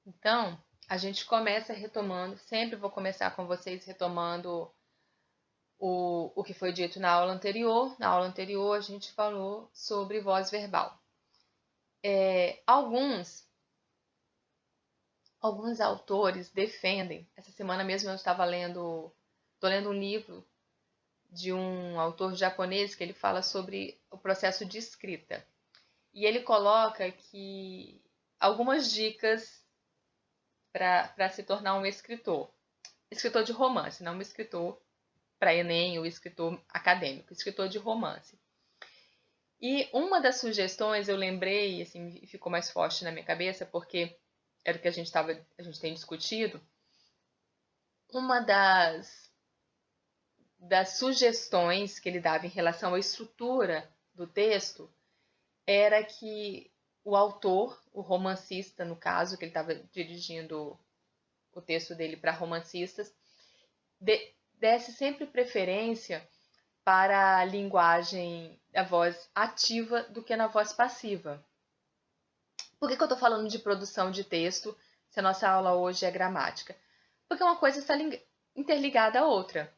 Então, a gente começa retomando, sempre vou começar com vocês retomando o que foi dito na aula anterior. Na aula anterior, a gente falou sobre voz verbal. Alguns autores defendem. Essa semana mesmo eu estava tô lendo um livro de um autor japonês que ele fala sobre o processo de escrita. E ele coloca que algumas dicas para se tornar um escritor de romance, não um escritor para Enem ou escritor acadêmico, escritor de romance. E uma das sugestões eu lembrei, assim, ficou mais forte na minha cabeça, porque era o que a gente tem discutido. Uma das sugestões que ele dava em relação à estrutura do texto era que o autor, o romancista, no caso, que ele estava dirigindo o texto dele para romancistas, desse sempre preferência para a linguagem da voz ativa do que na voz passiva. Por que eu estou falando de produção de texto se a nossa aula hoje é gramática? Porque uma coisa está interligada à outra.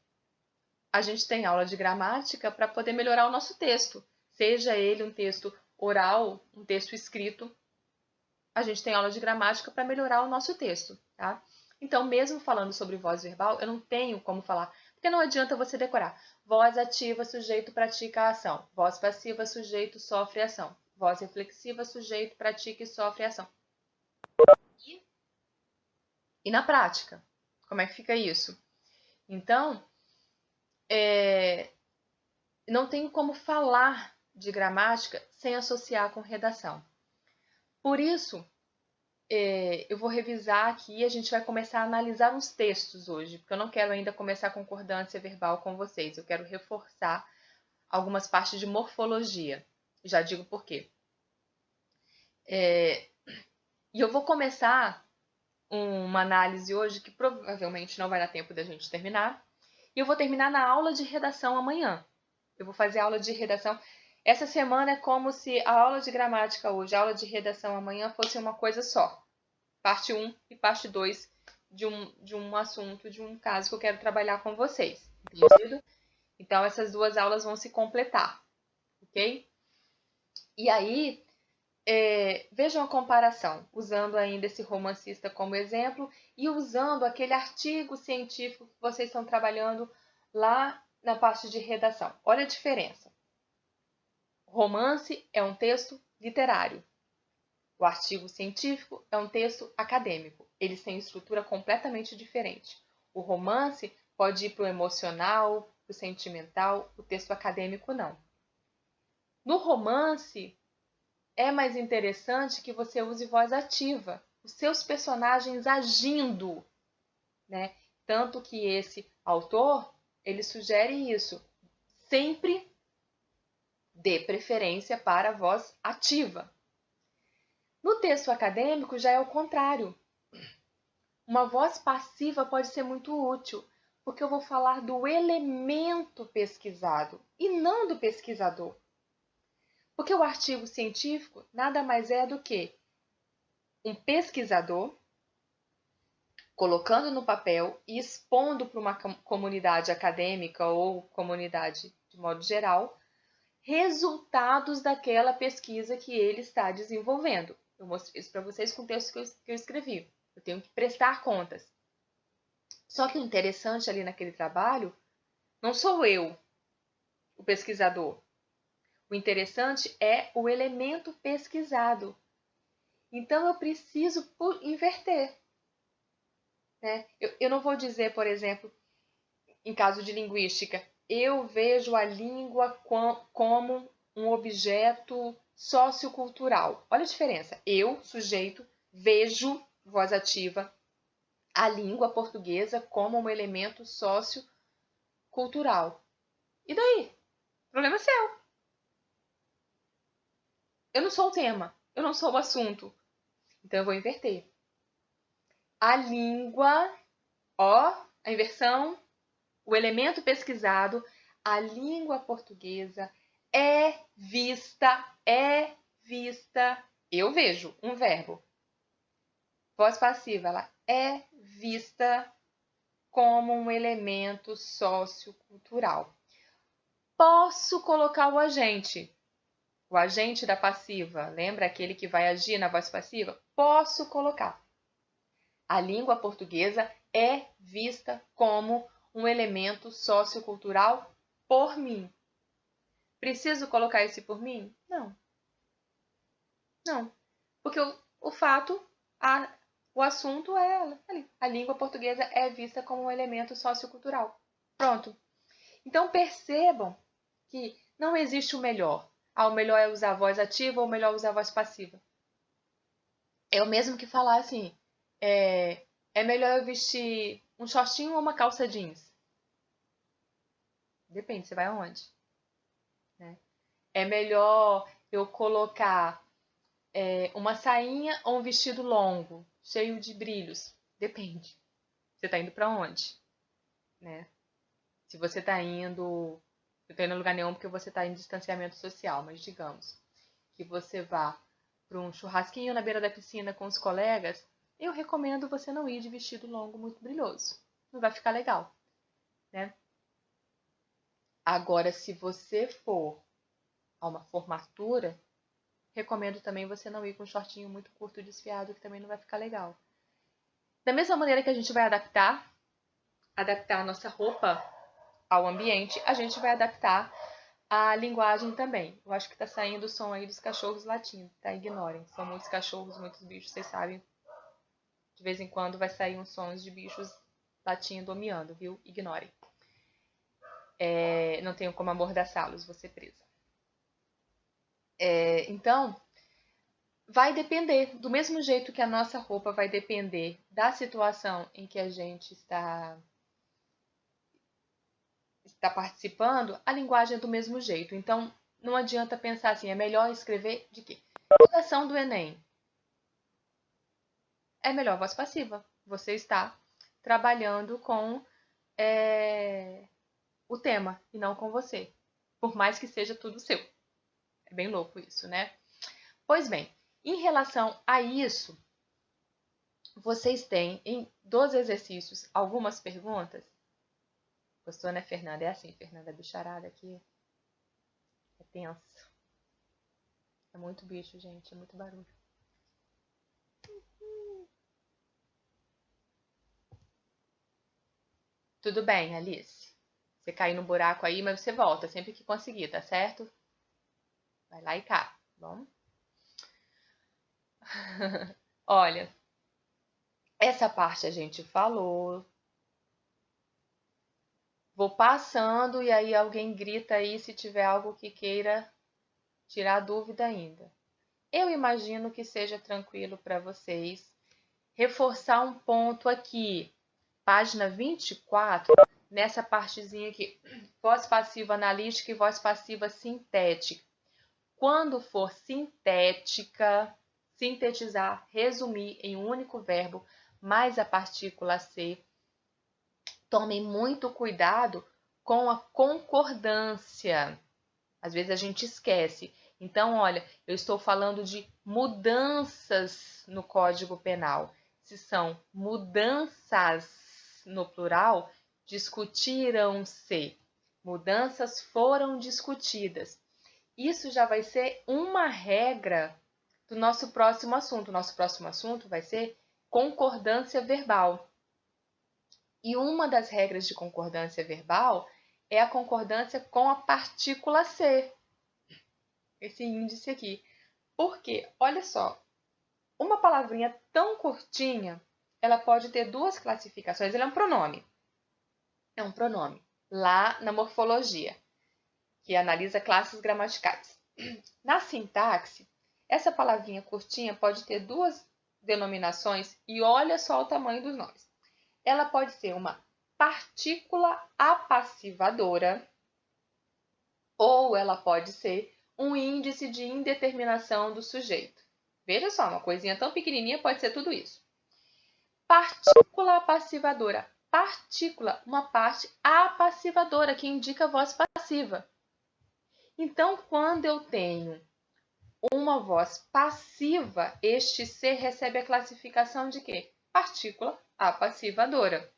A gente tem aula de gramática para poder melhorar o nosso texto, seja ele um texto oral, um texto escrito. A gente tem aula de gramática para melhorar o nosso texto, tá? Então, mesmo falando sobre voz verbal, eu não tenho como falar, porque não adianta você decorar. Voz ativa, sujeito pratica a ação. Voz passiva, sujeito sofre a ação. Voz reflexiva, sujeito pratica e sofre a ação. E na prática, como é que fica isso? Então, não tenho como falar de gramática sem associar com redação. Por isso, eu vou revisar aqui e a gente vai começar a analisar uns textos hoje, porque eu não quero ainda começar a concordância verbal com vocês. Eu quero reforçar algumas partes de morfologia. Já digo por quê. E eu vou começar uma análise hoje que provavelmente não vai dar tempo da gente terminar. E eu vou terminar na aula de redação amanhã. Eu vou fazer aula de redação. Essa semana é como se a aula de gramática hoje, a aula de redação amanhã fosse uma coisa só. Parte 1 e parte 2 de um assunto, de um caso que eu quero trabalhar com vocês. Entendido? Então, essas duas aulas vão se completar. Ok? E aí, vejam a comparação, usando ainda esse romancista como exemplo e usando aquele artigo científico que vocês estão trabalhando lá na parte de redação. Olha a diferença. Romance é um texto literário. O artigo científico é um texto acadêmico. Eles têm estrutura completamente diferente. O romance pode ir para o emocional, para o sentimental, o texto acadêmico não. No romance, é mais interessante que você use voz ativa, os seus personagens agindo, né? Tanto que esse autor, ele sugere isso. Sempre dê preferência para a voz ativa. No texto acadêmico já é o contrário. Uma voz passiva pode ser muito útil, porque eu vou falar do elemento pesquisado e não do pesquisador. Porque o artigo científico nada mais é do que um pesquisador colocando no papel e expondo para uma comunidade acadêmica ou comunidade de modo geral resultados daquela pesquisa que ele está desenvolvendo. Eu mostrei isso para vocês com o texto que eu escrevi. Eu tenho que prestar contas. Só que o interessante ali naquele trabalho não sou eu, o pesquisador. O interessante é o elemento pesquisado. Então eu preciso inverter. Né? Eu não vou dizer, por exemplo, em caso de linguística, eu vejo a língua como um objeto sociocultural. Olha a diferença. Eu, sujeito, vejo, voz ativa, a língua portuguesa como um elemento sociocultural. E daí? O problema é seu. Eu não sou o tema, eu não sou o assunto. Então eu vou inverter. A língua, ó, a inversão, o elemento pesquisado, a língua portuguesa é vista, eu vejo um verbo. Voz passiva, ela é vista como um elemento sociocultural. Posso colocar o agente da passiva, lembra aquele que vai agir na voz passiva? Posso colocar. A língua portuguesa é vista como um elemento sociocultural por mim. Preciso colocar esse por mim? Não. Não. Porque o fato, o assunto é ali. A língua portuguesa é vista como um elemento sociocultural. Pronto. Então percebam que não existe o melhor. O melhor é usar a voz ativa ou o melhor é usar a voz passiva. É o mesmo que falar assim, é melhor eu vestir um shortinho ou uma calça jeans? Depende, você vai aonde? Né? É melhor eu colocar uma sainha ou um vestido longo, cheio de brilhos? Depende. Você está indo para onde? Né? Se você está indo... Eu estou indo em lugar nenhum porque você está em distanciamento social, mas digamos que você vá para um churrasquinho na beira da piscina com os colegas, eu recomendo você não ir de vestido longo muito brilhoso. Não vai ficar legal, né? Agora, se você for a uma formatura, recomendo também você não ir com um shortinho muito curto e desfiado, que também não vai ficar legal. Da mesma maneira que a gente vai adaptar a nossa roupa ao ambiente, a gente vai adaptar a linguagem também. Eu acho que tá saindo o som aí dos cachorros latindo, tá? Ignorem. São muitos cachorros, muitos bichos, vocês sabem. De vez em quando vai sair uns sons de bichos latindo ou miando, viu? Ignorem. Não tenho como amordaçá-los, vou ser presa. Então, vai depender, do mesmo jeito que a nossa roupa vai depender da situação em que a gente está participando, a linguagem é do mesmo jeito. Então, não adianta pensar assim, é melhor escrever de quê? Redação do Enem. É melhor voz passiva. Você está trabalhando com o tema e não com você. Por mais que seja tudo seu. É bem louco isso, né? Pois bem, em relação a isso, vocês têm dos exercícios algumas perguntas? Gostou, né, Fernanda? É assim, Fernanda, a bicharada aqui é tenso. É muito bicho, gente, é muito barulho. Tudo bem, Alice. Você caiu no buraco aí, mas você volta sempre que conseguir, tá certo? Vai lá e cá, tá bom? Olha, essa parte a gente falou. Vou passando e aí alguém grita aí se tiver algo que queira tirar dúvida ainda. Eu imagino que seja tranquilo para vocês. Reforçar um ponto aqui, página 24, nessa partezinha aqui, voz passiva analítica e voz passiva sintética. Quando for sintética, sintetizar, resumir em um único verbo, mais a partícula ser, tomem muito cuidado com a concordância. Às vezes a gente esquece. Então, olha, eu estou falando de mudanças no Código Penal. Se são mudanças no plural, discutiram-se. Mudanças foram discutidas. Isso já vai ser uma regra do nosso próximo assunto. O nosso próximo assunto vai ser concordância verbal. E uma das regras de concordância verbal é a concordância com a partícula ser. Esse índice aqui. Porque, olha só, uma palavrinha tão curtinha, ela pode ter duas classificações. Ele é um pronome. É um pronome. Lá na morfologia, que analisa classes gramaticais. Na sintaxe, essa palavrinha curtinha pode ter duas denominações e olha só o tamanho dos nomes. Ela pode ser uma partícula apassivadora ou ela pode ser um índice de indeterminação do sujeito. Veja só, uma coisinha tão pequenininha pode ser tudo isso. Partícula apassivadora. Partícula, uma parte apassivadora que indica voz passiva. Então, quando eu tenho uma voz passiva, este ser recebe a classificação de quê? Partícula apassivadora.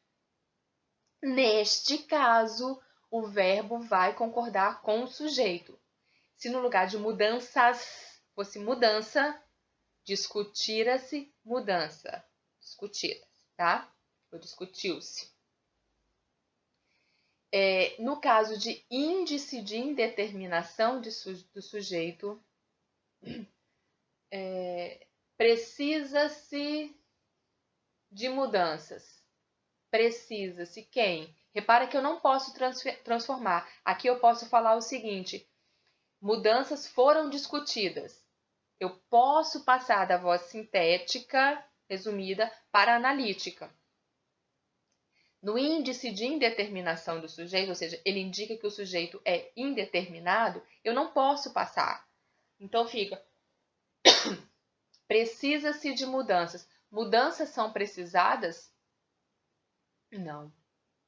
Neste caso, o verbo vai concordar com o sujeito. Se no lugar de mudanças fosse mudança, discutira-se mudança. Discutira, tá? Ou discutiu-se. No caso de índice de indeterminação do sujeito, precisa-se de mudanças. Precisa-se quem? Repara que eu não posso transformar. Aqui eu posso falar o seguinte: mudanças foram discutidas. Eu posso passar da voz sintética, resumida, para a analítica. No índice de indeterminação do sujeito, ou seja, ele indica que o sujeito é indeterminado, eu não posso passar. Então fica: precisa-se de mudanças. Mudanças são precisadas? Não,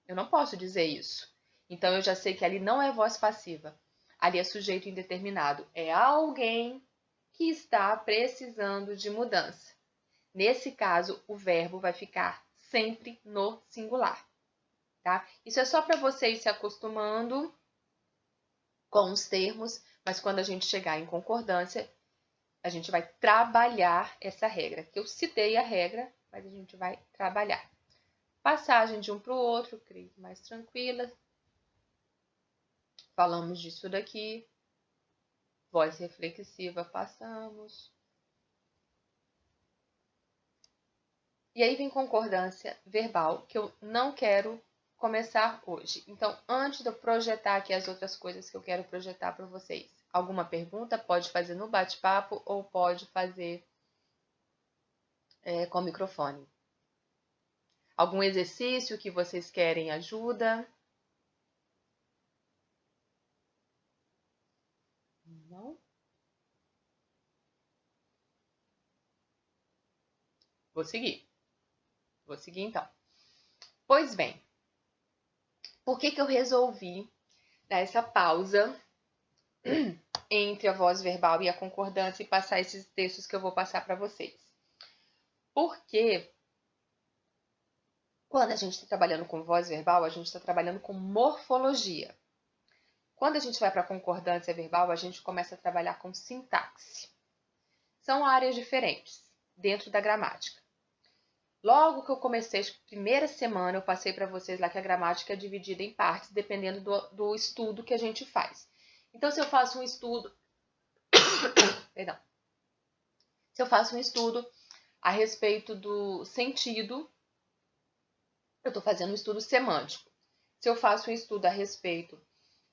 eu não posso dizer isso. Então eu já sei que ali não é voz passiva. Ali é sujeito indeterminado. É alguém que está precisando de mudança. Nesse caso, o verbo vai ficar sempre no singular, tá? Isso é só para vocês se acostumando com os termos, mas quando a gente chegar em concordância, a gente vai trabalhar essa regra. Que eu citei a regra, mas a gente vai trabalhar. Passagem de um para o outro, crise mais tranquila. Falamos disso daqui. Voz reflexiva, passamos. E aí vem concordância verbal, que eu não quero começar hoje. Então, antes de eu projetar aqui as outras coisas que eu quero projetar para vocês, alguma pergunta pode fazer no bate-papo ou pode fazer com o microfone. Algum exercício que vocês querem ajuda? Não? Vou seguir então. Pois bem, por que eu resolvi dar essa pausa entre a voz verbal e a concordância e passar esses textos que eu vou passar para vocês? Porque quando a gente está trabalhando com voz verbal, a gente está trabalhando com morfologia. Quando a gente vai para a concordância verbal, a gente começa a trabalhar com sintaxe. São áreas diferentes dentro da gramática. Logo que eu comecei, a primeira semana, eu passei para vocês lá que a gramática é dividida em partes, dependendo do estudo que a gente faz. Então, se eu faço um estudo... Perdão. Se eu faço um estudo a respeito do sentido, eu estou fazendo um estudo semântico. Se eu faço um estudo a respeito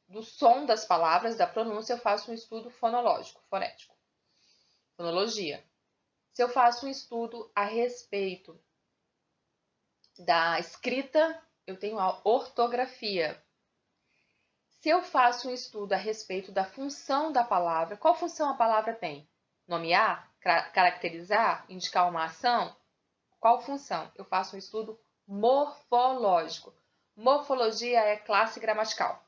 do som das palavras, da pronúncia, eu faço um estudo fonológico, fonético. Fonologia. Se eu faço um estudo a respeito da escrita, eu tenho a ortografia. Se eu faço um estudo a respeito da função da palavra, qual função a palavra tem? Nomear? Caracterizar? Indicar uma ação? Qual função? Eu faço um estudo morfológico. Morfologia é classe gramatical.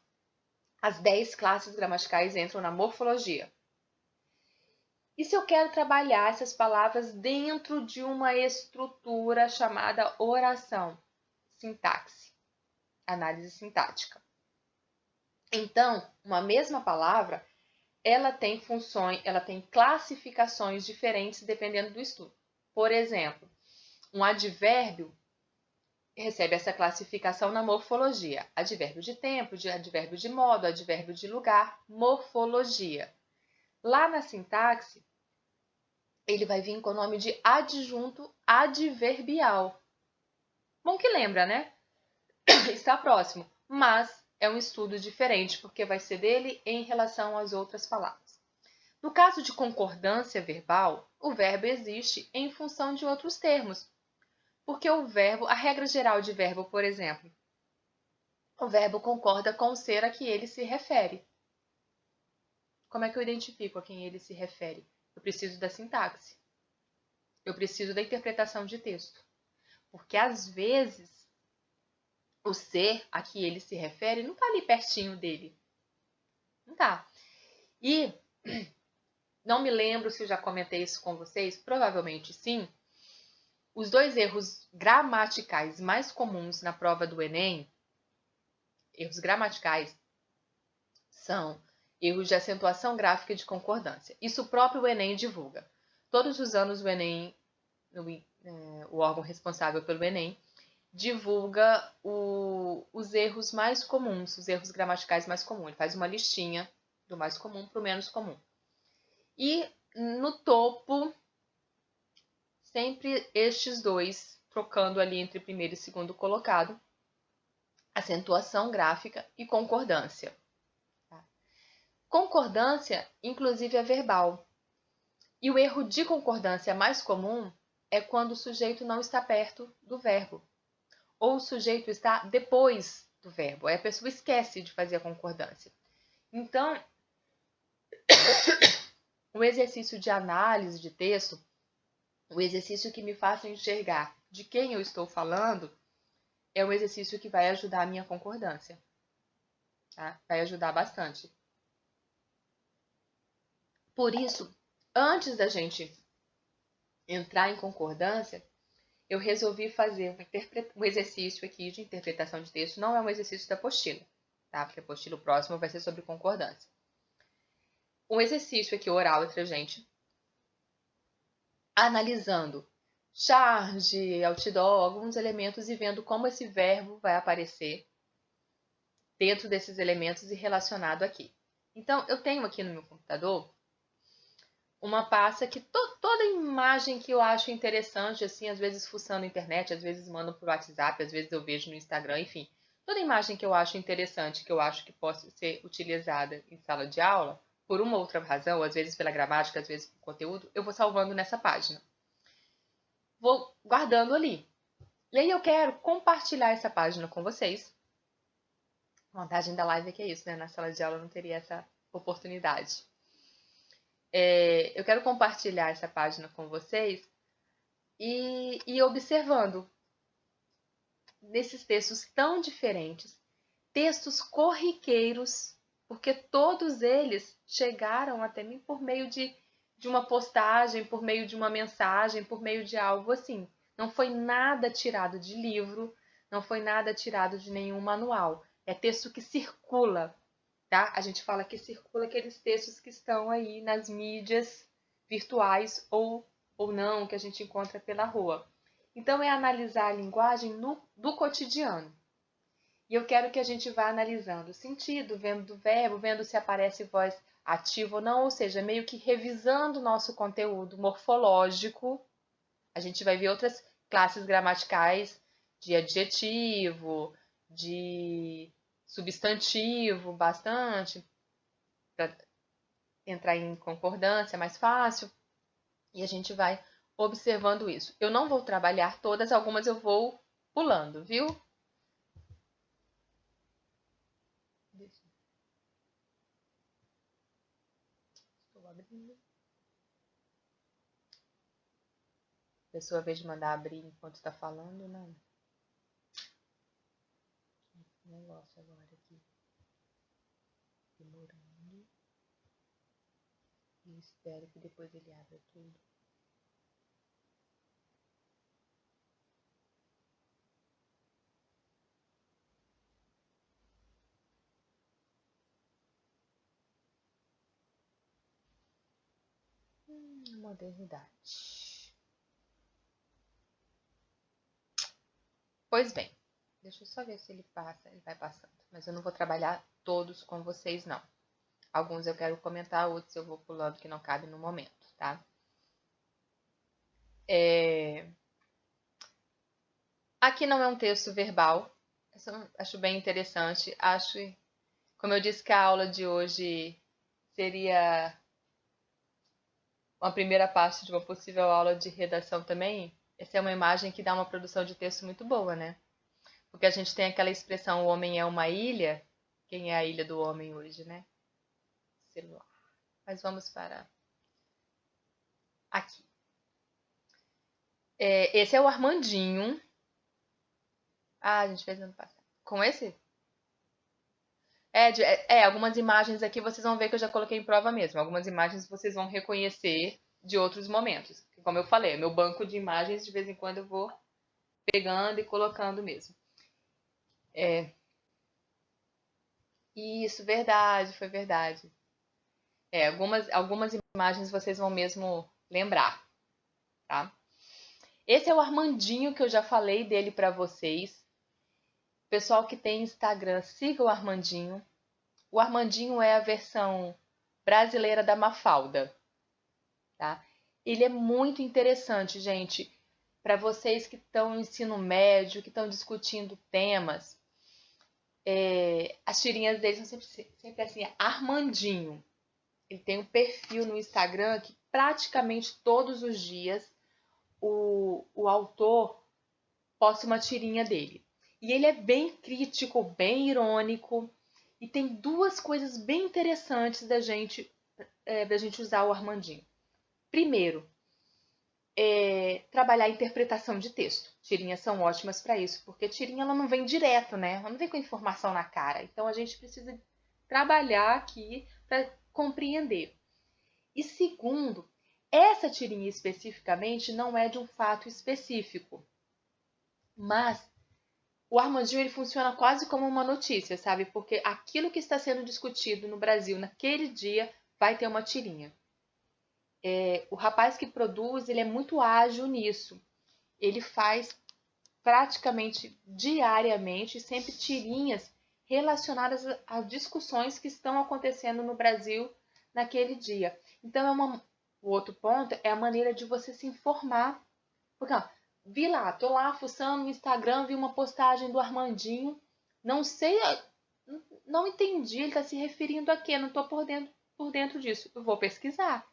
As 10 classes gramaticais entram na morfologia. E se eu quero trabalhar essas palavras dentro de uma estrutura chamada oração? Sintaxe, análise sintática. Então, uma mesma palavra, ela tem funções, ela tem classificações diferentes dependendo do estudo. Por exemplo, um advérbio recebe essa classificação na morfologia. Advérbio de tempo, advérbio de modo, advérbio de lugar, morfologia. Lá na sintaxe, ele vai vir com o nome de adjunto adverbial. Bom que lembra, né? Está próximo, mas é um estudo diferente, porque vai ser dele em relação às outras palavras. No caso de concordância verbal, o verbo existe em função de outros termos. Porque o verbo, a regra geral de verbo, por exemplo, o verbo concorda com o ser a que ele se refere. Como é que eu identifico a quem ele se refere? Eu preciso da sintaxe. Eu preciso da interpretação de texto. Porque, às vezes, o ser a que ele se refere não está ali pertinho dele. Não está. E não me lembro se eu já comentei isso com vocês, provavelmente sim. Os 2 erros gramaticais mais comuns na prova do Enem, erros gramaticais, são erros de acentuação gráfica e de concordância. Isso o próprio Enem divulga. Todos os anos o Enem, o órgão responsável pelo Enem, divulga os erros mais comuns, os erros gramaticais mais comuns. Ele faz uma listinha do mais comum para o menos comum. E no topo, sempre estes 2, trocando ali entre primeiro e segundo colocado, acentuação gráfica e concordância. Concordância, inclusive, é verbal. E o erro de concordância mais comum é quando o sujeito não está perto do verbo, ou o sujeito está depois do verbo. Aí a pessoa esquece de fazer a concordância. Então, o exercício de análise de texto, o exercício que me faça enxergar de quem eu estou falando, é um exercício que vai ajudar a minha concordância. Tá? Vai ajudar bastante. Por isso, antes da gente entrar em concordância, eu resolvi fazer um exercício aqui de interpretação de texto. Não é um exercício da apostila, tá? Porque a apostila próximo vai ser sobre concordância. Um exercício aqui oral entre a gente, analisando charge, outdoor, alguns elementos e vendo como esse verbo vai aparecer dentro desses elementos e relacionado aqui. Então, eu tenho aqui no meu computador uma pasta que toda imagem que eu acho interessante, assim, às vezes fuçando na internet, às vezes mando por WhatsApp, às vezes eu vejo no Instagram, enfim. Toda imagem que eu acho interessante, que eu acho que possa ser utilizada em sala de aula, por uma ou outra razão, às vezes pela gramática, às vezes por conteúdo, eu vou salvando nessa página. Vou guardando ali. E aí eu quero compartilhar essa página com vocês. A vantagem da live é que é isso, né? Na sala de aula eu não teria essa oportunidade. Eu quero compartilhar essa página com vocês e observando nesses textos tão diferentes, textos corriqueiros, porque todos eles chegaram até mim por meio de uma postagem, por meio de uma mensagem, por meio de algo assim. Não foi nada tirado de livro, não foi nada tirado de nenhum manual. É texto que circula, tá? A gente fala que circula aqueles textos que estão aí nas mídias virtuais ou não, que a gente encontra pela rua. Então, é analisar a linguagem do cotidiano. E eu quero que a gente vá analisando o sentido, vendo o verbo, vendo se aparece voz ativa ou não, ou seja, meio que revisando o nosso conteúdo morfológico. A gente vai ver outras classes gramaticais de adjetivo, de substantivo, bastante, para entrar em concordância mais fácil. E a gente vai observando isso. Eu não vou trabalhar todas, algumas eu vou pulando, viu? Estou abrindo. A pessoa, ao invés de mandar abrir enquanto está falando, não. Esse negócio agora aqui. Demorando. E espero que depois ele abra tudo. Modernidade. Pois bem, deixa eu só ver se ele passa, ele vai passando. Mas eu não vou trabalhar todos com vocês, não. Alguns eu quero comentar, outros eu vou pulando que não cabe no momento, tá? Aqui não é um texto verbal. Acho bem interessante. Acho, como eu disse, que a aula de hoje seria uma primeira parte de uma possível aula de redação também. Essa é uma imagem que dá uma produção de texto muito boa, né? Porque a gente tem aquela expressão, o homem é uma ilha. Quem é a ilha do homem hoje, né? Celular. Mas vamos para aqui. Esse é o Armandinho. Ah, a gente fez ano passado. Com esse? Algumas imagens aqui vocês vão ver que eu já coloquei em prova mesmo. Algumas imagens vocês vão reconhecer de outros momentos. Como eu falei, meu banco de imagens, de vez em quando eu vou pegando e colocando mesmo. Isso, verdade, foi verdade. Algumas imagens vocês vão mesmo lembrar, tá? Esse é o Armandinho que eu já falei dele para vocês. Pessoal que tem Instagram, siga o Armandinho. O Armandinho é a versão brasileira da Mafalda, tá? Ele é muito interessante, gente, para vocês que estão no ensino médio, que estão discutindo temas. As tirinhas dele são sempre assim, Armandinho. Ele tem um perfil no Instagram que praticamente todos os dias o autor posta uma tirinha dele. E ele é bem crítico, bem irônico, e tem duas coisas bem interessantes da gente usar o Armandinho. Primeiro, trabalhar a interpretação de texto. Tirinhas são ótimas para isso, porque tirinha ela não vem direto, né? Ela não vem com informação na cara. Então a gente precisa trabalhar aqui para compreender. E segundo, essa tirinha especificamente não é de um fato específico, mas o Armandinho ele funciona quase como uma notícia, sabe? Porque aquilo que está sendo discutido no Brasil naquele dia vai ter uma tirinha. O rapaz que produz, ele é muito ágil nisso. Ele faz praticamente diariamente, sempre tirinhas relacionadas a discussões que estão acontecendo no Brasil naquele dia. Então, o outro ponto é a maneira de você se informar. Porque, tô lá fuçando no Instagram, vi uma postagem do Armandinho, não sei, não entendi, ele está se referindo a quê? Não estou por dentro disso. Eu vou pesquisar.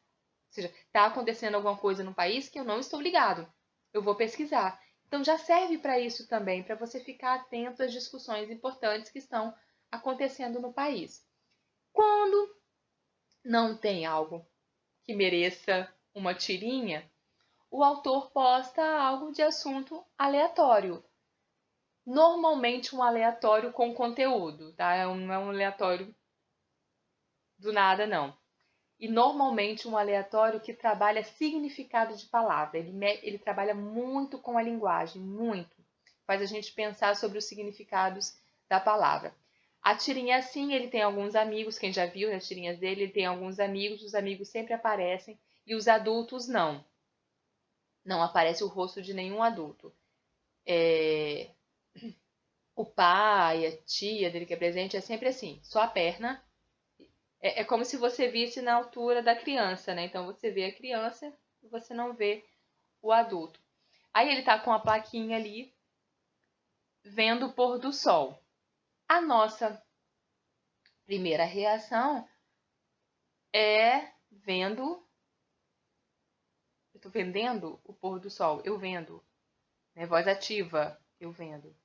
Ou seja, está acontecendo alguma coisa no país que eu não estou ligado. Eu vou pesquisar. Então já serve para isso também, para você ficar atento às discussões importantes que estão acontecendo no país. Quando não tem algo que mereça uma tirinha, o autor posta algo de assunto aleatório. Normalmente um aleatório com conteúdo, tá? Não é um aleatório do nada, não. E normalmente um aleatório que trabalha significado de palavra. Ele trabalha muito com a linguagem, muito. Faz a gente pensar sobre os significados da palavra. A tirinha é assim, ele tem alguns amigos, quem já viu as tirinhas dele, ele tem alguns amigos, os amigos sempre aparecem e os adultos não. Não aparece o rosto de nenhum adulto. O pai, a tia dele que é presente, é sempre assim, só a perna. É como se você visse na altura da criança, né? Então você vê a criança e você não vê o adulto. Aí ele tá com a plaquinha ali, vendo o pôr do sol. A nossa primeira reação é vendo. Eu tô vendendo o pôr do sol, eu vendo. Né? Voz ativa, eu vendo.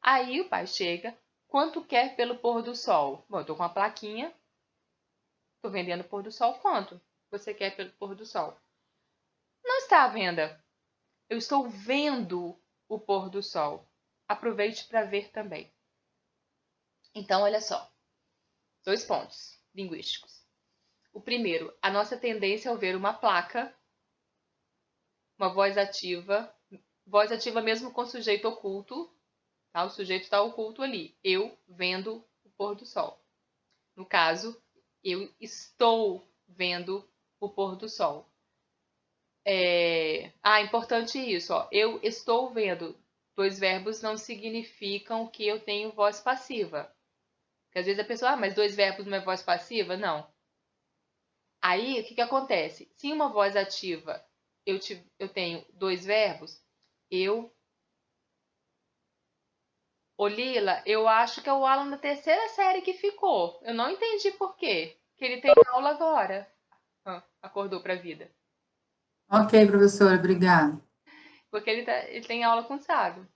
Aí o pai chega, quanto quer pelo pôr do sol? Bom, eu tô com a plaquinha, tô vendendo o pôr do sol, quanto você quer pelo pôr do sol? Não está à venda. Eu estou vendo o pôr do sol. Aproveite para ver também. Então, olha só. 2 pontos linguísticos. O primeiro, a nossa tendência ao ver uma placa, uma voz ativa mesmo com sujeito oculto, tá? O sujeito está oculto ali. Eu vendo o pôr do sol. No caso, eu estou vendo o pôr do sol. Importante isso, ó. Eu estou vendo. 2 verbos não significam que eu tenho voz passiva. Porque às vezes a pessoa, mas 2 verbos não é voz passiva? Não. Aí, o que acontece? Se em uma voz ativa eu tenho 2 verbos, Ô Lila, eu acho que é o Alan da terceira série que ficou. Eu não entendi por quê. Que ele tem aula agora. Acordou pra vida. Ok, professora, obrigada. Porque ele tem aula com o Sábio.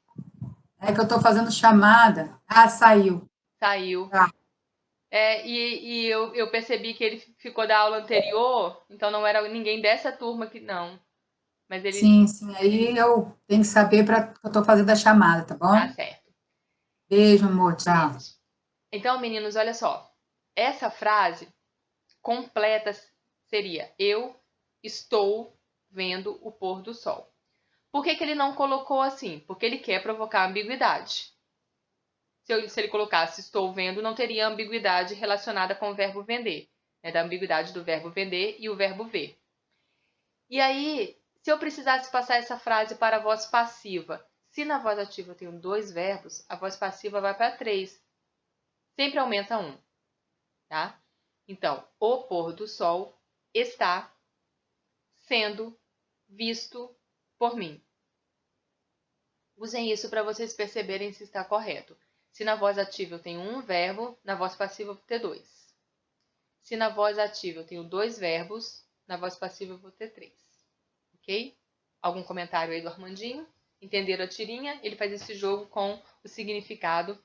É que eu estou fazendo chamada. Ah, saiu. Saiu. Tá. E eu percebi que ele ficou da aula anterior, então não era ninguém dessa turma que não. Mas ele Sim, sim. Aí eu tenho que saber para que eu estou fazendo a chamada, tá tá bom? certo. Beijo, amor. Tchau. Beijo. Então, meninos, olha só. Essa frase completa seria: eu estou vendo o pôr do sol. Por que ele não colocou assim? Porque ele quer provocar ambiguidade. Se ele colocasse estou vendo, não teria ambiguidade relacionada com o verbo vender, né? Da ambiguidade do verbo vender e o verbo ver. E aí, se eu precisasse passar essa frase para a voz passiva, se na voz ativa eu tenho 2 verbos, a voz passiva vai para 3. Sempre aumenta 1, tá? Então, o pôr do sol está sendo visto por mim. Usem isso para vocês perceberem se está correto. Se na voz ativa eu tenho 1 verbo, na voz passiva eu vou ter 2. Se na voz ativa eu tenho 2 verbos, na voz passiva eu vou ter 3. Ok? Algum comentário aí do Armandinho? Entenderam a tirinha? Ele faz esse jogo com o significado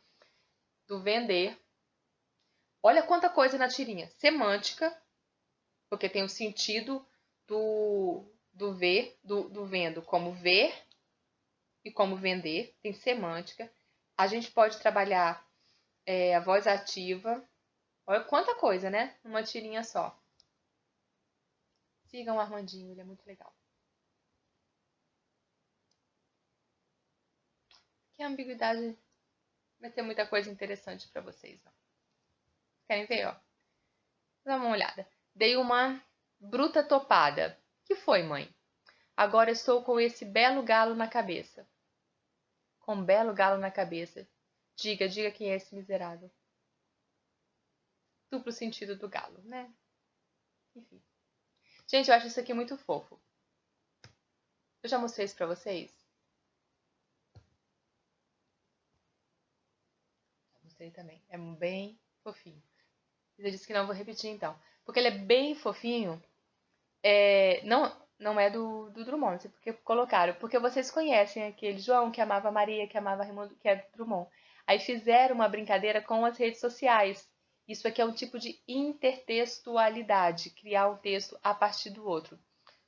do vender. Olha quanta coisa na tirinha. Semântica, porque tem o sentido do ver, do vendo como ver e como vender. Tem semântica. A gente pode trabalhar a voz ativa. Olha quanta coisa, né? Uma tirinha só. Sigam o Armandinho, ele é muito legal. Que a ambiguidade vai ter muita coisa interessante para vocês. Ó. Querem ver, ó? Dá uma olhada. Dei uma bruta topada. Que foi, mãe? Agora estou com esse belo galo na cabeça. Com um belo galo na cabeça. Diga quem é esse miserável. Duplo sentido do galo, né? Enfim. Gente, eu acho isso aqui muito fofo. Eu já mostrei isso pra vocês? Mostrei também. É bem fofinho. Eu disse que não, vou repetir então. Porque ele é bem fofinho. Não é do Drummond, não sei porque colocaram. Porque vocês conhecem aquele João que amava Maria, que amava Raimundo, que é do Drummond. Aí fizeram uma brincadeira com as redes sociais. Isso aqui é um tipo de intertextualidade, criar um texto a partir do outro.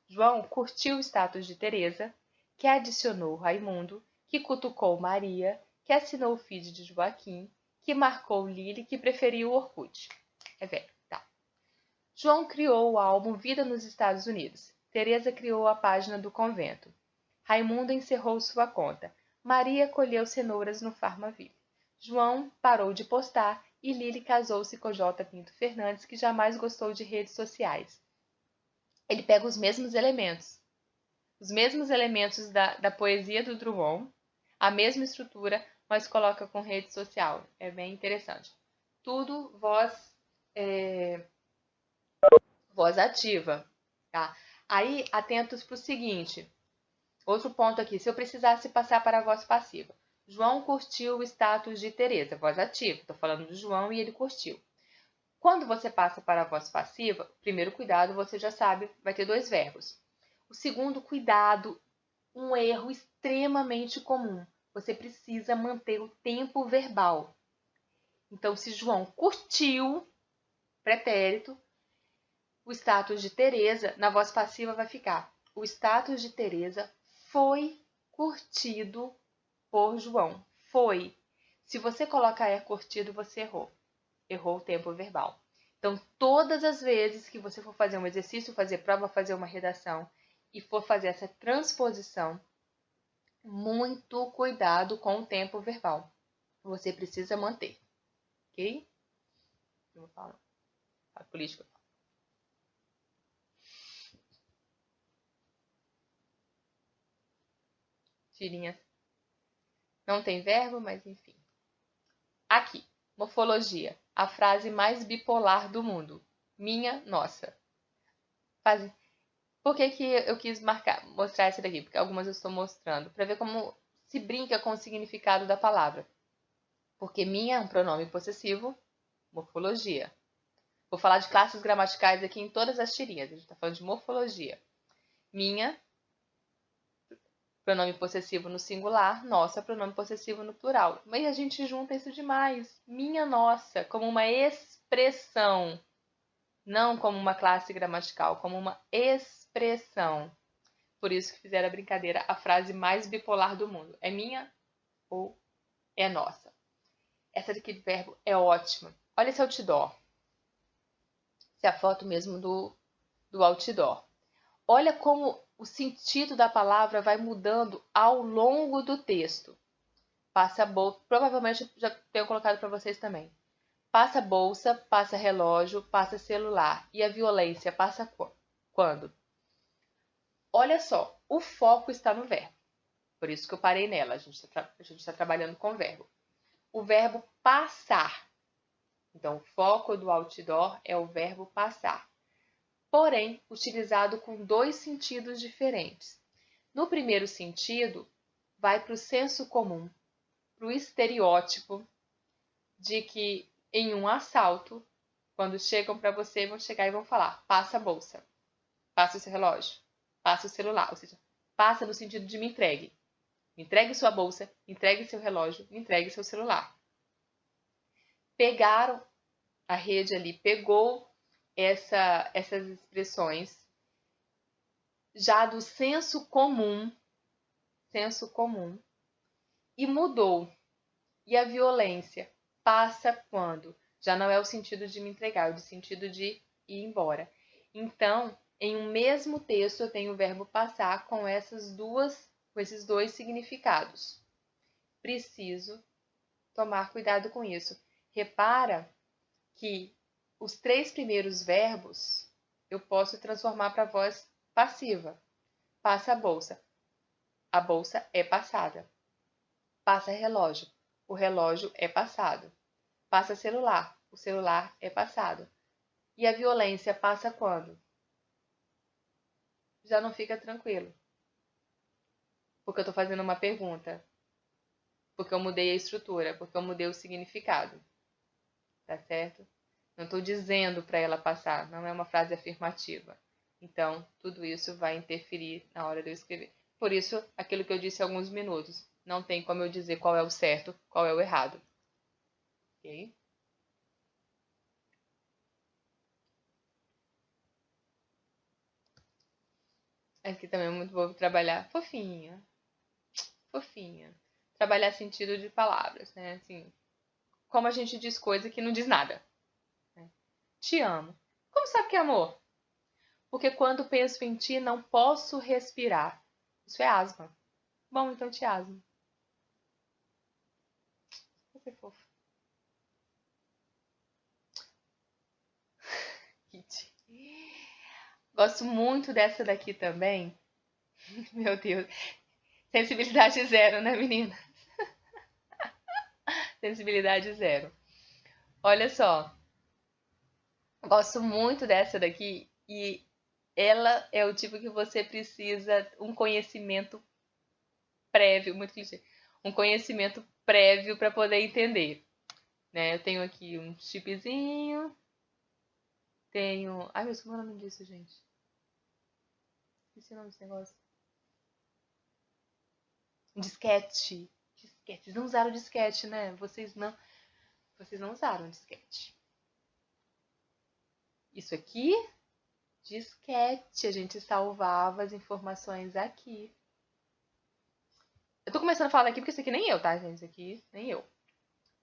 João curtiu o status de Teresa, que adicionou Raimundo, que cutucou Maria, que assinou o feed de Joaquim, que marcou Lili, que preferiu o Orkut. É velho, tá. João criou o álbum Vida nos Estados Unidos. Teresa criou a página do convento. Raimundo encerrou sua conta. Maria colheu cenouras no Farmaville. João parou de postar e Lili casou-se com J. Pinto Fernandes, que jamais gostou de redes sociais. Ele pega os mesmos elementos da poesia do Drummond, a mesma estrutura, mas coloca com rede social. É bem interessante. Tudo voz ativa, tá? Aí, atentos para o seguinte. Outro ponto aqui. Se eu precisasse passar para a voz passiva. João curtiu o status de Teresa, voz ativa. Estou falando do João e ele curtiu. Quando você passa para a voz passiva, primeiro cuidado, você já sabe, vai ter 2 verbos. O segundo cuidado, um erro extremamente comum. Você precisa manter o tempo verbal. Então, se João curtiu, pretérito, o status de Teresa, na voz passiva vai ficar: o status de Teresa foi curtido por João. Foi. Se você colocar curtido, você errou. Errou o tempo verbal. Então, todas as vezes que você for fazer um exercício, fazer prova, fazer uma redação e for fazer essa transposição, muito cuidado com o tempo verbal. Você precisa manter. Ok? Eu vou falar. A política. Tirinhas. Não tem verbo, mas enfim. Aqui, morfologia. A frase mais bipolar do mundo. Minha, nossa. Por que eu quis mostrar essa daqui? Porque algumas eu estou mostrando. Para ver como se brinca com o significado da palavra. Porque minha é um pronome possessivo, morfologia. Vou falar de classes gramaticais aqui em todas as tirinhas. A gente está falando de morfologia. Minha, pronome possessivo no singular, nossa, pronome possessivo no plural. Mas a gente junta isso demais. Minha nossa, como uma expressão. Não como uma classe gramatical, como uma expressão. Por isso que fizeram a brincadeira, a frase mais bipolar do mundo. É minha ou é nossa? Essa daqui de verbo é ótima. Olha esse outdoor. Essa é a foto mesmo do outdoor. Olha como o sentido da palavra vai mudando ao longo do texto. Passa bolsa, provavelmente já tenho colocado para vocês também. Passa bolsa, passa relógio, passa celular. E a violência passa quando? Olha só, o foco está no verbo. Por isso que eu parei nela. A gente está trabalhando com o verbo. O verbo passar. Então, o foco do outdoor é o verbo passar. Porém, utilizado com dois sentidos diferentes. No primeiro sentido, vai para o senso comum, para o estereótipo de que em um assalto, quando chegam para você, vão chegar e vão falar: passa a bolsa, passa o seu relógio, passa o celular. Ou seja, passa no sentido de me entregue. Me entregue sua bolsa, me entregue seu relógio, me entregue seu celular. Pegaram a rede ali, pegou essas expressões já do senso comum, e mudou. E a violência passa quando? Já não é o sentido de me entregar, é o sentido de ir embora. Então, em um mesmo texto, eu tenho o verbo passar com esses dois significados. Preciso tomar cuidado com isso. Repara que os 3 primeiros verbos eu posso transformar para voz passiva. Passa a bolsa. A bolsa é passada. Passa relógio. O relógio é passado. Passa celular. O celular é passado. E a violência passa quando? Já não fica tranquilo. Porque eu estou fazendo uma pergunta. Porque eu mudei a estrutura. Porque eu mudei o significado. Tá certo? Não estou dizendo para ela passar. Não é uma frase afirmativa. Então, tudo isso vai interferir na hora de eu escrever. Por isso, aquilo que eu disse há alguns minutos. Não tem como eu dizer qual é o certo, qual é o errado. Ok? Aqui também é muito bom trabalhar fofinha. Fofinha. Trabalhar sentido de palavras, né? Assim, como a gente diz coisa que não diz nada. Né? Te amo. Como sabe que é amor? Porque quando penso em ti, não posso respirar. Isso é asma. Bom, então te asmo. Você é fofo. Kit. Gosto muito dessa daqui também. Meu Deus. Sensibilidade zero, né, menina? Sensibilidade zero. Olha só. Gosto muito dessa daqui e ela é o tipo que você precisa um conhecimento prévio, muito clichê, um conhecimento prévio para poder entender, né? Eu tenho aqui um chipzinho, tenho, ai, eu esqueci o nome disso, gente. Esqueci o nome desse negócio. Um disquete. Disquete. Vocês não usaram disquete, né? Vocês não usaram disquete. Isso aqui, disquete. A gente salvava as informações aqui. Eu tô começando a falar aqui porque isso aqui nem eu, tá, gente? Isso aqui nem eu.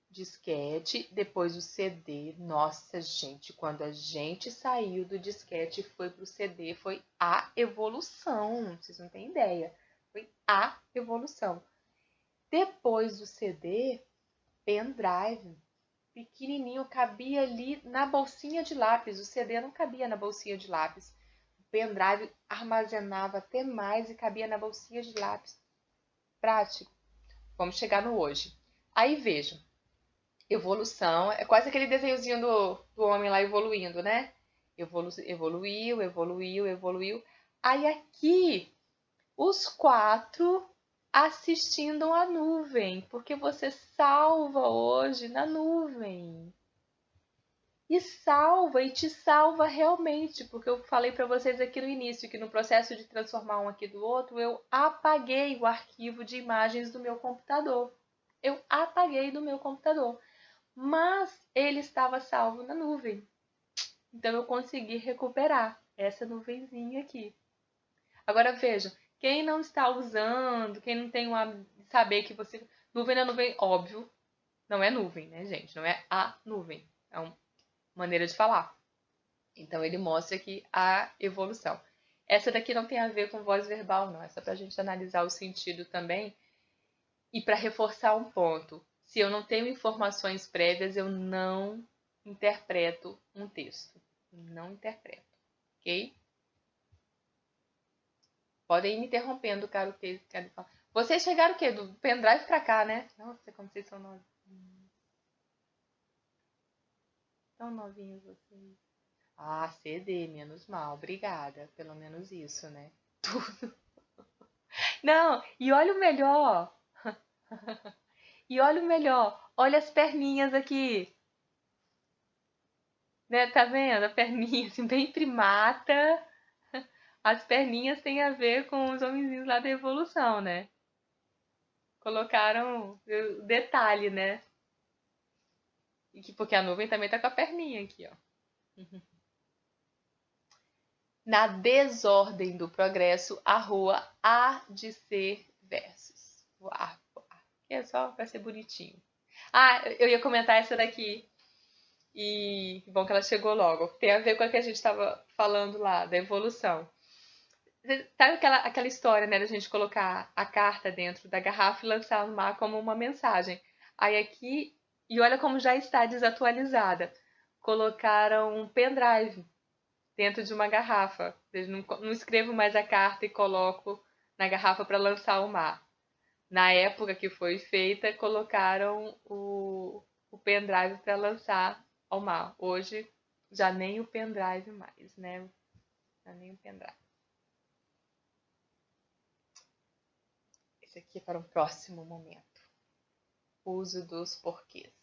Disquete, depois o CD. Nossa, gente, quando a gente saiu do disquete e foi pro CD, foi a evolução. Vocês não têm ideia. Foi a evolução. Depois do CD, pendrive. Pequenininho, cabia ali na bolsinha de lápis. O CD não cabia na bolsinha de lápis. O pendrive armazenava até mais e cabia na bolsinha de lápis. Prático. Vamos chegar no hoje. Aí vejam. Evolução, é quase aquele desenhozinho do homem lá evoluindo, né? Evoluiu, evoluiu, evoluiu. Aí aqui, os 4 assistindo a nuvem, porque você salva hoje na nuvem. E salva, e te salva realmente, porque eu falei para vocês aqui no início que no processo de transformar um aqui do outro, eu apaguei o arquivo de imagens do meu computador. Eu apaguei do meu computador. Mas ele estava salvo na nuvem. Então eu consegui recuperar essa nuvenzinha aqui. Agora veja, quem não está usando, quem não tem saber que você nuvem na nuvem, óbvio, Não é nuvem, né, gente? Não é a nuvem. É uma maneira de falar. Então, ele mostra aqui a evolução. Essa daqui não tem a ver com voz verbal, não. É só para a gente analisar o sentido também. E para reforçar um ponto. Se eu não tenho informações prévias, eu não interpreto um texto. Não interpreto. Ok? Podem ir me interrompendo, caro que querem falar. Vocês chegaram o quê? Do pendrive pra cá, né? Nossa, como vocês são novinhos. Tão novinhos vocês. Ah, CD, menos mal. Obrigada. Pelo menos isso, né? Tudo. Não, e olha o melhor. E olha o melhor. Olha as perninhas aqui. Né? Tá vendo? A perninha assim, bem primata. As perninhas têm a ver com os homenzinhos lá da evolução, né? Colocaram o detalhe, né? Porque a nuvem também tá com a perninha aqui, ó. Na desordem do progresso, a rua há de ser versos. Uau, é só para ser bonitinho. Ah, eu ia comentar essa daqui. E bom que ela chegou logo. Tem a ver com a que a gente estava falando lá, da evolução. Sabe aquela história, né, da gente colocar a carta dentro da garrafa e lançar no mar como uma mensagem. Aí aqui, e olha como já está desatualizada. Colocaram um pendrive dentro de uma garrafa. Eu não escrevo mais a carta e coloco na garrafa para lançar ao mar. Na época que foi feita, colocaram o pendrive para lançar ao mar. Hoje, já nem o pendrive mais, né? Já nem o pendrive. Esse aqui é para um próximo momento. Uso dos porquês.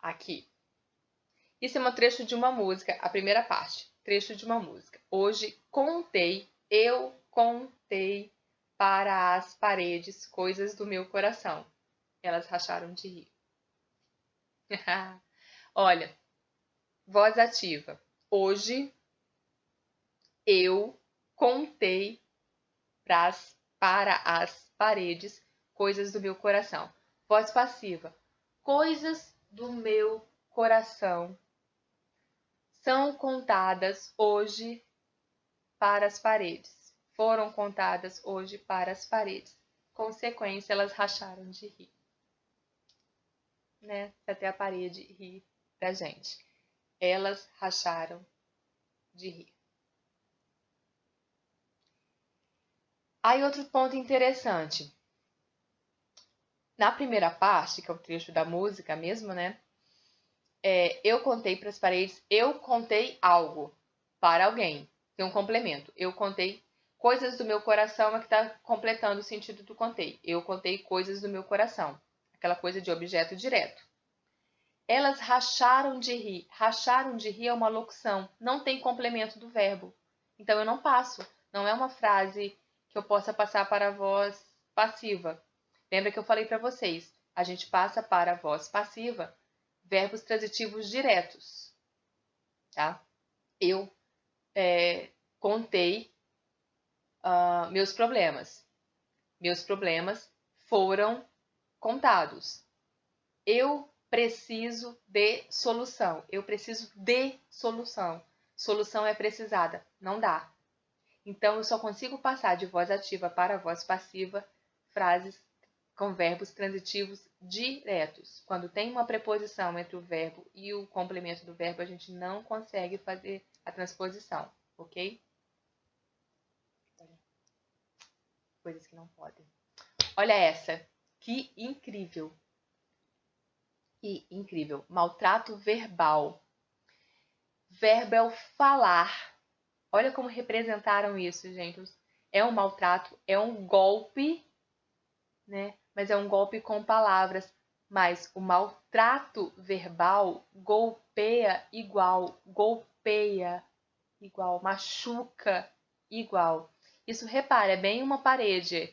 Aqui. Isso é um trecho de uma música, a primeira parte. Trecho de uma música. Hoje eu contei para as paredes coisas do meu coração. Elas racharam de rir. Olha, voz ativa. Hoje eu contei para as paredes coisas do meu coração. Voz passiva. Coisas do meu coração são contadas hoje para as paredes. Foram contadas hoje para as paredes. Consequência, elas racharam de rir. Né? Até a parede rir da gente. Elas racharam de rir. Aí outro ponto interessante. Na primeira parte, que é o trecho da música mesmo, né? Eu contei para as paredes, eu contei algo para alguém. Tem um complemento. Eu contei coisas do meu coração, é que está completando o sentido do contei. Eu contei coisas do meu coração. Aquela coisa de objeto direto. Elas racharam de rir. Racharam de rir é uma locução. Não tem complemento do verbo. Então eu não passo. Não é uma frase que eu possa passar para a voz passiva. Lembra que eu falei para vocês? A gente passa para a voz passiva verbos transitivos diretos. Tá? Eu contei meus problemas. Meus problemas foram contados. Eu preciso de solução. Eu preciso de solução. Solução é precisada. Não dá. Então, eu só consigo passar de voz ativa para voz passiva frases com verbos transitivos diretos. Quando tem uma preposição entre o verbo e o complemento do verbo, a gente não consegue fazer a transposição, ok? Coisas que não podem. Olha essa. Que incrível. Que incrível. Maltrato verbal. Verbo é o falar. Olha como representaram isso, gente. É um maltrato, é um golpe, né? Mas é um golpe com palavras. Mas o maltrato verbal golpeia igual, machuca igual. Isso, repara, é bem uma parede.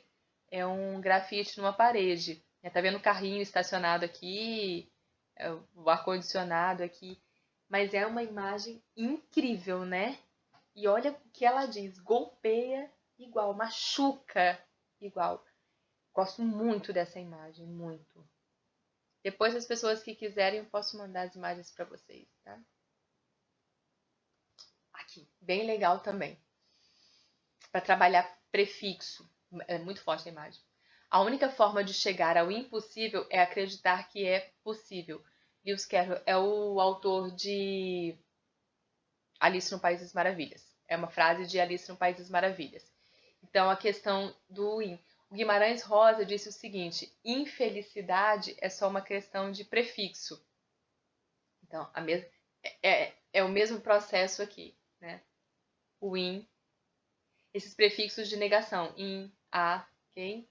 É um grafite numa parede. Tá vendo o carrinho estacionado aqui, o ar-condicionado aqui. Mas é uma imagem incrível, né? E olha o que ela diz: golpeia igual, machuca igual. Gosto muito dessa imagem, muito. Depois, as pessoas que quiserem, eu posso mandar as imagens para vocês, tá? Aqui, bem legal também. Para trabalhar prefixo. É muito forte a imagem. A única forma de chegar ao impossível é acreditar que é possível. Lewis Carroll é o autor de Alice no País das Maravilhas. É uma frase de Alice no País das Maravilhas. Então, a questão do in. O Guimarães Rosa disse o seguinte: infelicidade é só uma questão de prefixo. Então, é o mesmo processo aqui, né? O in, esses prefixos de negação, in, a, ok?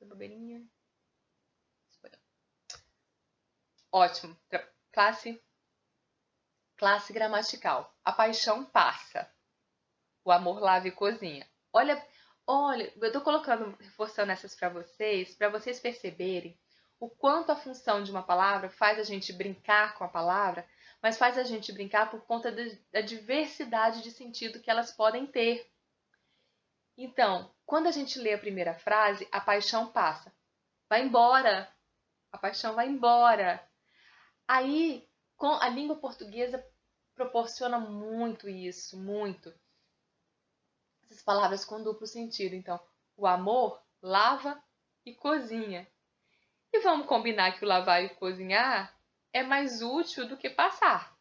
Bobeirinha. Ótimo. Classe gramatical. A paixão passa. O amor lava e cozinha. Olha, eu tô colocando, reforçando essas para vocês perceberem o quanto a função de uma palavra faz a gente brincar com a palavra, mas faz a gente brincar por conta da diversidade de sentido que elas podem ter. Então, quando a gente lê a primeira frase, a paixão passa. Vai embora. A paixão vai embora. Aí, a língua portuguesa proporciona muito isso, muito. Essas palavras com duplo sentido. Então, o amor lava e cozinha. E vamos combinar que o lavar e o cozinhar é mais útil do que passar.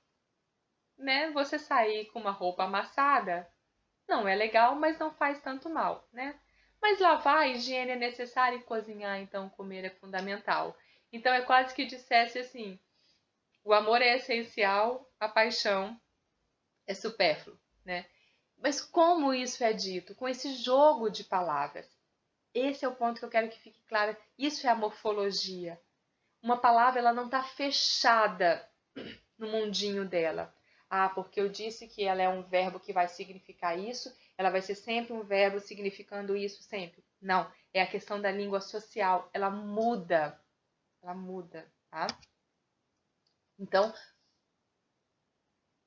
Né? Você sair com uma roupa amassada não é legal, mas não faz tanto mal, né? Mas lavar, a higiene é necessária e cozinhar, então comer é fundamental. Então é quase que dissesse assim: o amor é essencial, a paixão é supérfluo, né? Mas como isso é dito? Com esse jogo de palavras. Esse é o ponto que eu quero que fique claro. Isso é a morfologia. Uma palavra, ela não está fechada no mundinho dela. Ah, porque eu disse que ela é um verbo que vai significar isso, ela vai ser sempre um verbo significando isso sempre. Não, é a questão da língua social. Ela muda, tá? Então,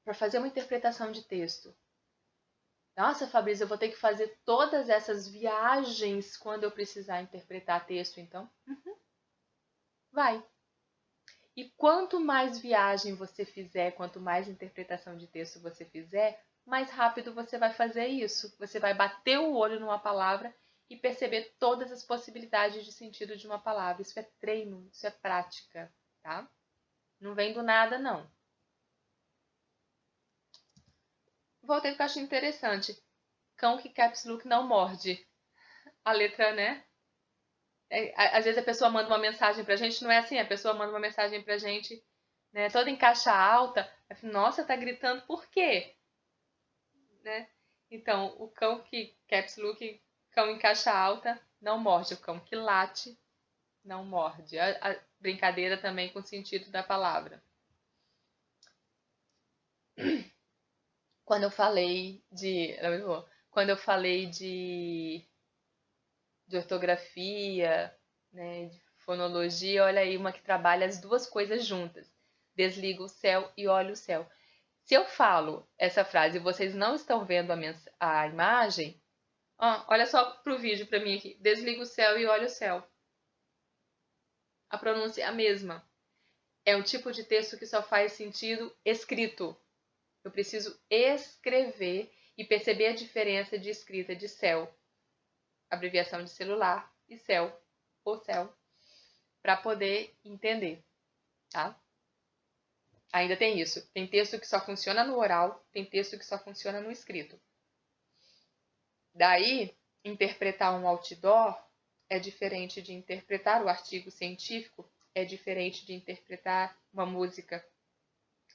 para fazer uma interpretação de texto, nossa, Fabrício, eu vou ter que fazer todas essas viagens quando eu precisar interpretar texto, então? Vai. E quanto mais viagem você fizer, quanto mais interpretação de texto você fizer, mais rápido você vai fazer isso. Você vai bater o olho numa palavra e perceber todas as possibilidades de sentido de uma palavra. Isso é treino, isso é prática, tá? Não vem do nada, não. Voltei porque eu achei interessante. Cão que caps look não morde. A letra, né? Às vezes a pessoa manda uma mensagem pra gente, não é assim, a pessoa manda uma mensagem pra gente, né, toda em caixa alta, nossa, tá gritando por quê? Né? Então, o cão que, caps look, cão em caixa alta, não morde. O cão que late, não morde. A brincadeira também com o sentido da palavra. Quando eu falei de ortografia, né, de fonologia, olha aí uma que trabalha as duas coisas juntas. Desliga o céu e olha o céu. Se eu falo essa frase e vocês não estão vendo a imagem, olha só pro vídeo para mim aqui. Desliga o céu e olha o céu. A pronúncia é a mesma. É um tipo de texto que só faz sentido escrito. Eu preciso escrever e perceber a diferença de escrita de céu, abreviação de celular, e céu, ou céu, para poder entender, tá? Ainda tem isso. Tem texto que só funciona no oral, tem texto que só funciona no escrito. Daí, interpretar um outdoor é diferente de interpretar o artigo científico, é diferente de interpretar uma música.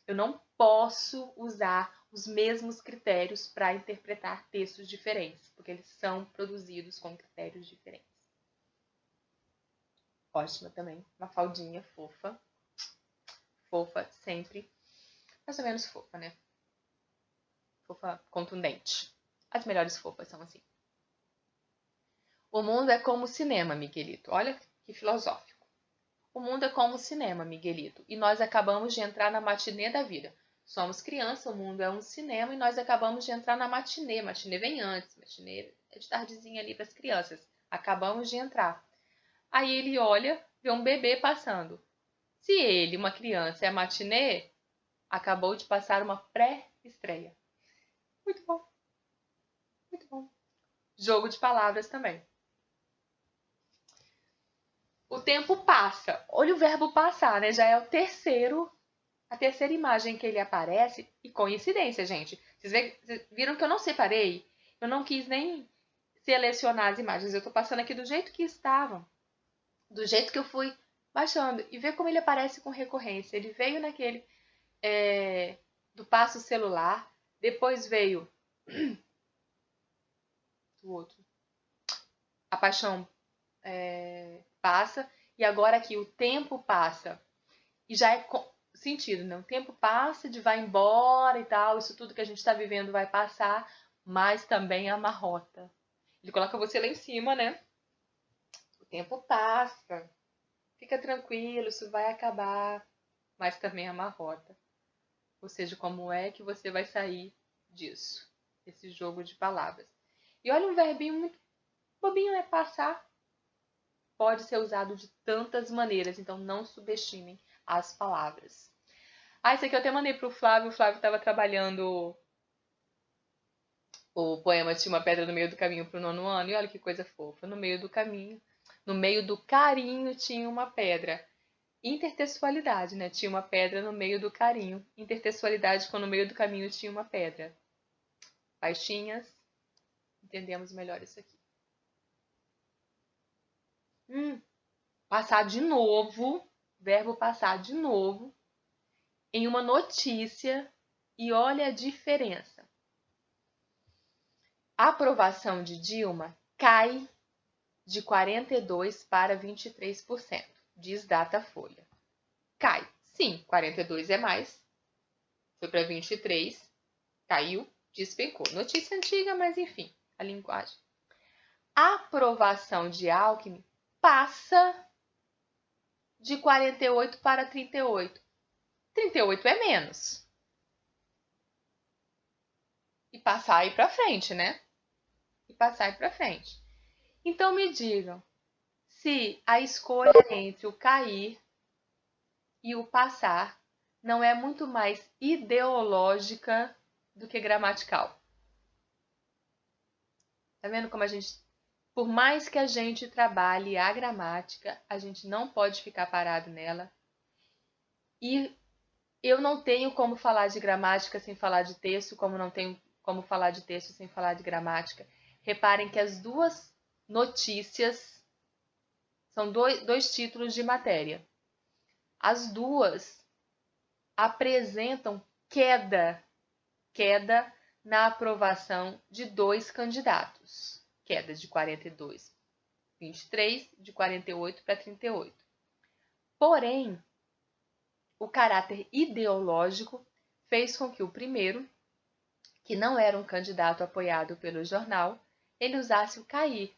Eu não posso usar os mesmos critérios para interpretar textos diferentes, porque eles são produzidos com critérios diferentes. Ótima também, uma faldinha fofa. Fofa sempre, mais ou menos fofa, né? Fofa contundente. As melhores fofas são assim. O mundo é como o cinema, Miguelito. Olha que filosófico. O mundo é como o cinema, Miguelito, e nós acabamos de entrar na matinê da vida. Somos criança, o mundo é um cinema e nós acabamos de entrar na matinê. Matinê vem antes, matinê é de tardezinha ali para as crianças. Acabamos de entrar. Aí ele olha, vê um bebê passando. Se ele, uma criança, é matinê, acabou de passar uma pré-estreia. Muito bom, muito bom. Jogo de palavras também. O tempo passa. Olha o verbo passar, né? Já é a terceira imagem que ele aparece. E coincidência, gente. Vocês viram que eu não separei? Eu não quis nem selecionar as imagens. Eu tô passando aqui do jeito que estavam. Do jeito que eu fui baixando. E ver como ele aparece com recorrência. Ele veio naquele do passo celular. Depois veio do outro. A paixão passa. E agora aqui o tempo passa. E já é sentido, né? O tempo passa, de vai embora e tal, isso tudo que a gente está vivendo vai passar, mas também amarrota. Ele coloca você lá em cima, né? O tempo passa, fica tranquilo, isso vai acabar, mas também amarrota. Ou seja, como é que você vai sair disso? Esse jogo de palavras. E olha um verbinho muito bobinho, é passar. Pode ser usado de tantas maneiras, então não subestimem as palavras. Esse aqui eu até mandei pro Flávio. O Flávio estava trabalhando o poema Tinha uma Pedra no Meio do Caminho pro 9º ano. E olha que coisa fofa. No meio do caminho, no meio do carinho tinha uma pedra. Intertextualidade, né? Tinha uma pedra no meio do carinho. Intertextualidade quando no meio do caminho tinha uma pedra. Baixinhas. Entendemos melhor isso aqui. Passar de novo. Verbo passar de novo. Em uma notícia. E olha a diferença. A aprovação de Dilma cai de 42% para 23%, diz Datafolha. Cai. Sim, 42 é mais. Foi para 23, caiu, despencou. Notícia antiga, mas enfim, a linguagem. A aprovação de Alckmin passa de 48 para 38. 38 é menos. E passar aí para frente, né? E passar aí para frente. Então me digam, se a escolha entre o cair e o passar não é muito mais ideológica do que gramatical. Tá vendo como a gente, por mais que a gente trabalhe a gramática, a gente não pode ficar parado nela. E eu não tenho como falar de gramática sem falar de texto, como não tenho como falar de texto sem falar de gramática. Reparem que as duas notícias são dois títulos de matéria. As duas apresentam queda na aprovação de 2 candidatos. Queda de 42, 23, de 48 para 38. Porém, o caráter ideológico fez com que o primeiro, que não era um candidato apoiado pelo jornal, ele usasse o cair,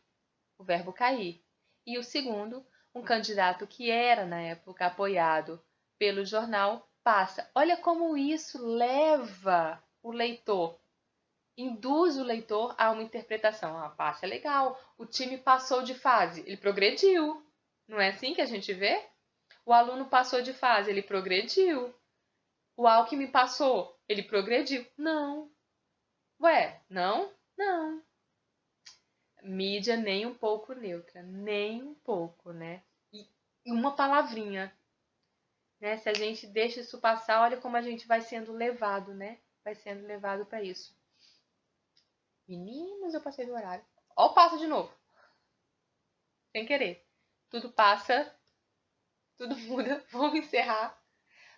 o verbo cair. E o segundo, um candidato que era, na época, apoiado pelo jornal, passa. Olha como isso leva o leitor, induz o leitor a uma interpretação. Passa é legal, o time passou de fase, ele progrediu. Não é assim que a gente vê? O aluno passou de fase, ele progrediu. O Alckmin passou, ele progrediu. Não. Ué, não? Não. Mídia nem um pouco neutra, nem um pouco, né? E uma palavrinha, né? Se a gente deixa isso passar, olha como a gente vai sendo levado, né? Vai sendo levado para isso. Meninos, eu passei do horário. Ó, passa de novo. Sem querer. Tudo passa, tudo muda. Vamos encerrar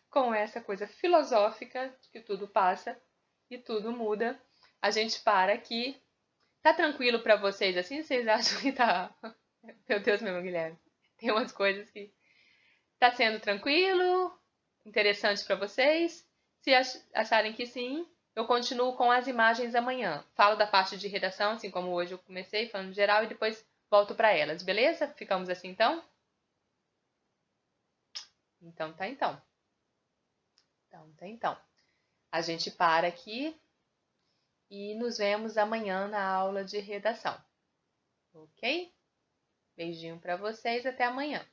com essa coisa filosófica de que tudo passa e tudo muda. A gente para aqui. Tá tranquilo para vocês assim? Vocês acham que tá... Meu Deus, meu Guilherme. Tem umas coisas que tá sendo tranquilo, interessante para vocês. Se acharem que sim, eu continuo com as imagens amanhã. Falo da parte de redação, assim como hoje eu comecei, falando geral, e depois volto para elas, beleza? Ficamos assim então? Então tá então. Então. A gente para aqui e nos vemos amanhã na aula de redação. Ok? Beijinho para vocês, até amanhã.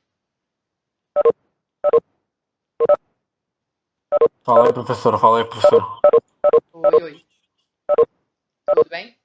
Fala aí, professora. Fala aí, professora. Oi, oi. Tudo bem?